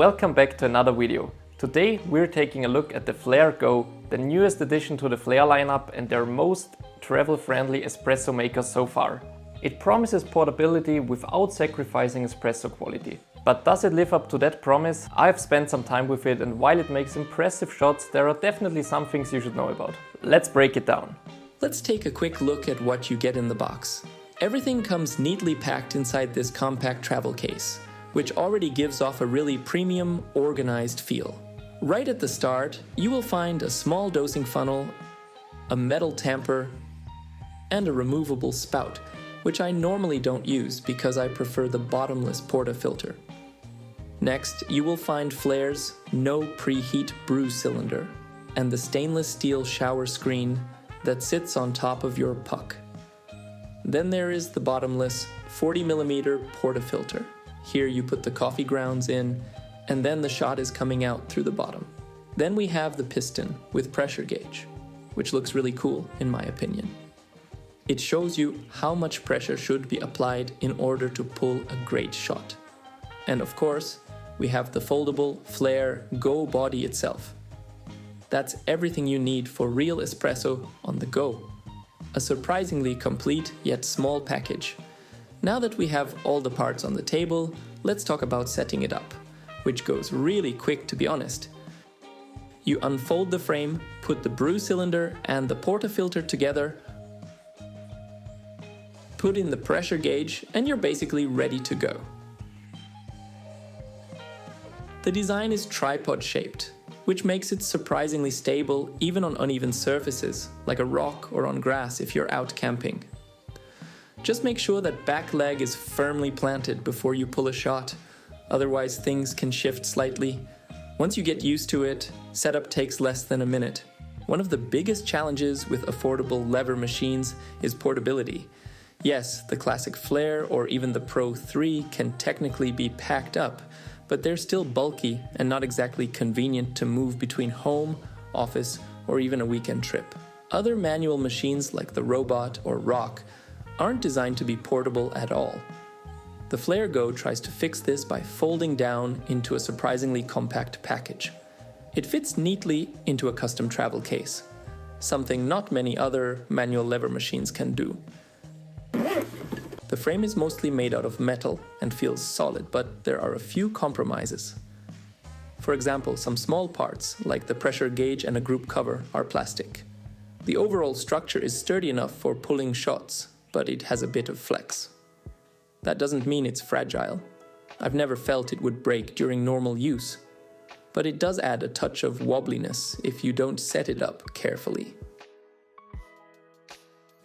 Welcome back to another video. Today we're taking a look at the Flair Go, the newest addition to the Flair lineup and their most travel-friendly espresso maker so far. It promises portability without sacrificing espresso quality. But does it live up to that promise? I've spent some time with it, and while it makes impressive shots, there are definitely some things you should know about. Let's break it down. Let's take a quick look at what you get in the box. Everything comes neatly packed inside this compact travel case, which already gives off a really premium, organized feel. Right at the start, you will find a small dosing funnel, a metal tamper, and a removable spout, which I normally don't use because I prefer the bottomless portafilter. Next, you will find Flair's no preheat brew cylinder and the stainless steel shower screen that sits on top of your puck. Then there is the bottomless 40mm portafilter. Here you put the coffee grounds in, and then the shot is coming out through the bottom. Then we have the piston with pressure gauge, which looks really cool in my opinion. It shows you how much pressure should be applied in order to pull a great shot. And of course, we have the foldable Flair Go body itself. That's everything you need for real espresso on the go. A surprisingly complete yet small package. Now that we have all the parts on the table, let's talk about setting it up, which goes really quick to be honest. You unfold the frame, put the brew cylinder and the portafilter together, put in the pressure gauge, and you're basically ready to go. The design is tripod shaped, which makes it surprisingly stable even on uneven surfaces, like a rock or on grass if you're out camping. Just make sure that back leg is firmly planted before you pull a shot, otherwise things can shift slightly. Once you get used to it, setup takes less than a minute. One of the biggest challenges with affordable lever machines is portability. Yes, the classic Flair or even the Pro 3 can technically be packed up, but they're still bulky and not exactly convenient to move between home, office, or even a weekend trip. Other manual machines like the Robot or Rock aren't designed to be portable at all. The Flair Go tries to fix this by folding down into a surprisingly compact package. It fits neatly into a custom travel case, something not many other manual lever machines can do. The frame is mostly made out of metal and feels solid, but there are a few compromises. For example, some small parts, like the pressure gauge and a group cover, are plastic. The overall structure is sturdy enough for pulling shots, but it has a bit of flex. That doesn't mean it's fragile. I've never felt it would break during normal use, but it does add a touch of wobbliness if you don't set it up carefully.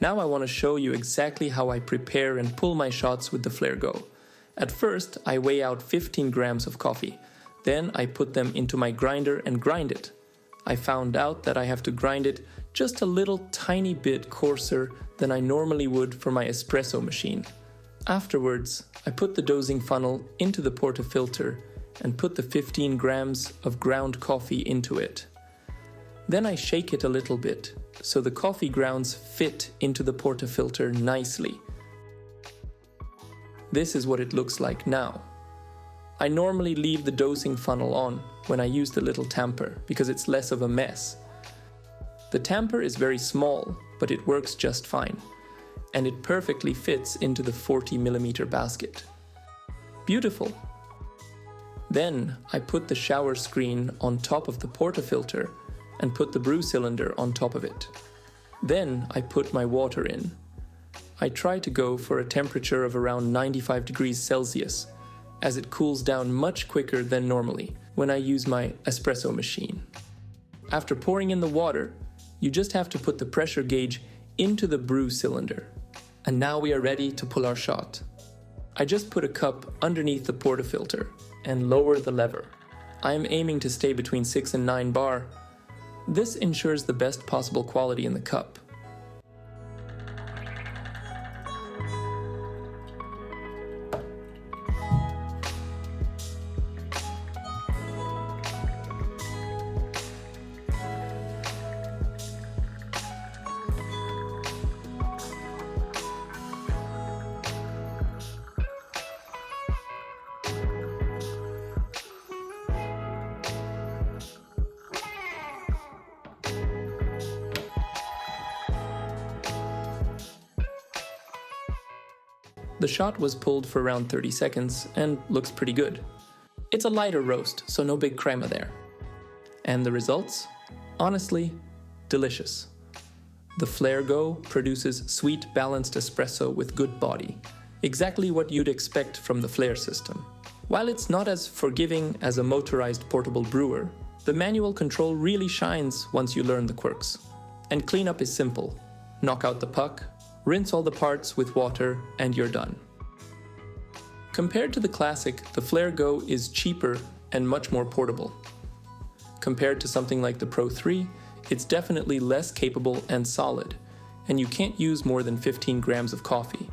Now I want to show you exactly how I prepare and pull my shots with the Flair Go. At first, I weigh out 15 grams of coffee. Then I put them into my grinder and grind it. I found out that I have to grind it just a little tiny bit coarser than I normally would for my espresso machine. Afterwards, I put the dosing funnel into the portafilter and put the 15 grams of ground coffee into it. Then I shake it a little bit, so the coffee grounds fit into the portafilter nicely. This is what it looks like now. I normally leave the dosing funnel on when I use the little tamper because it's less of a mess. The tamper is very small, but it works just fine, and it perfectly fits into the 40mm basket. Beautiful! Then I put the shower screen on top of the portafilter and put the brew cylinder on top of it. Then I put my water in. I try to go for a temperature of around 95 degrees Celsius, as it cools down much quicker than normally when I use my espresso machine. After pouring in the water, you just have to put the pressure gauge into the brew cylinder. And now we are ready to pull our shot. I just put a cup underneath the portafilter and lower the lever. I am aiming to stay between 6 and 9 bar. This ensures the best possible quality in the cup. The shot was pulled for around 30 seconds and looks pretty good. It's a lighter roast, so no big crema there. And the results? Honestly, delicious. The Flair Go produces sweet, balanced espresso with good body. Exactly what you'd expect from the Flair system. While it's not as forgiving as a motorized portable brewer, the manual control really shines once you learn the quirks. And cleanup is simple. Knock out the puck, rinse all the parts with water, and you're done. Compared to the Classic, the Flair Go is cheaper and much more portable. Compared to something like the Pro 3, it's definitely less capable and solid, and you can't use more than 15 grams of coffee.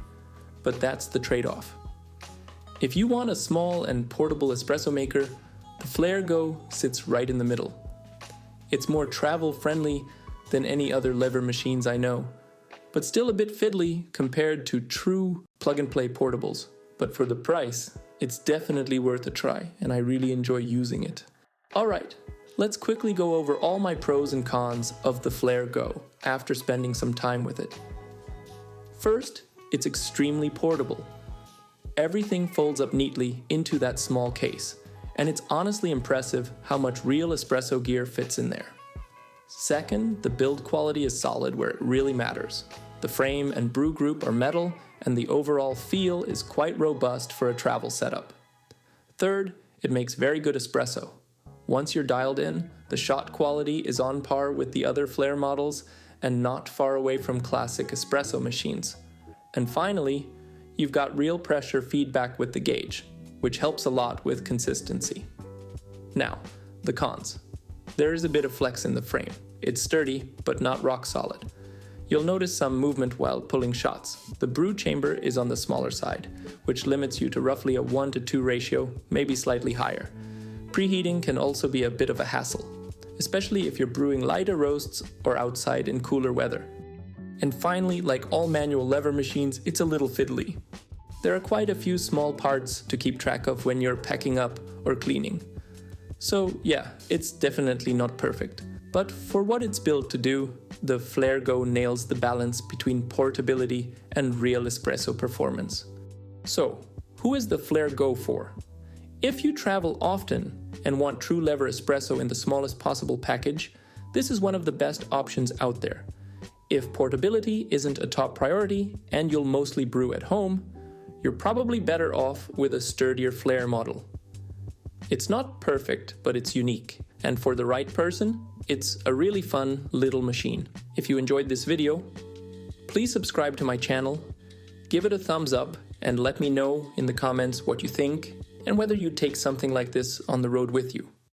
But that's the trade-off. If you want a small and portable espresso maker, the Flair Go sits right in the middle. It's more travel-friendly than any other lever machines I know, but still a bit fiddly compared to true plug-and-play portables. But for the price, it's definitely worth a try, and I really enjoy using it. Alright, let's quickly go over all my pros and cons of the Flair Go after spending some time with it. First, it's extremely portable. Everything folds up neatly into that small case, and it's honestly impressive how much real espresso gear fits in there. Second, the build quality is solid where it really matters. The frame and brew group are metal, and the overall feel is quite robust for a travel setup. Third, it makes very good espresso. Once you're dialed in, the shot quality is on par with the other Flair models and not far away from classic espresso machines. And finally, you've got real pressure feedback with the gauge, which helps a lot with consistency. Now, the cons. There is a bit of flex in the frame. It's sturdy, but not rock solid. You'll notice some movement while pulling shots. The brew chamber is on the smaller side, which limits you to roughly a 1:2 ratio, maybe slightly higher. Preheating can also be a bit of a hassle, especially if you're brewing lighter roasts or outside in cooler weather. And finally, like all manual lever machines, it's a little fiddly. There are quite a few small parts to keep track of when you're packing up or cleaning. So yeah, it's definitely not perfect. But for what it's built to do, the Flair Go nails the balance between portability and real espresso performance. So, who is the Flair Go for? If you travel often and want true lever espresso in the smallest possible package, this is one of the best options out there. If portability isn't a top priority and you'll mostly brew at home, you're probably better off with a sturdier Flair model. It's not perfect, but it's unique. And for the right person, it's a really fun little machine. If you enjoyed this video, please subscribe to my channel, give it a thumbs up, and let me know in the comments what you think and whether you'd take something like this on the road with you.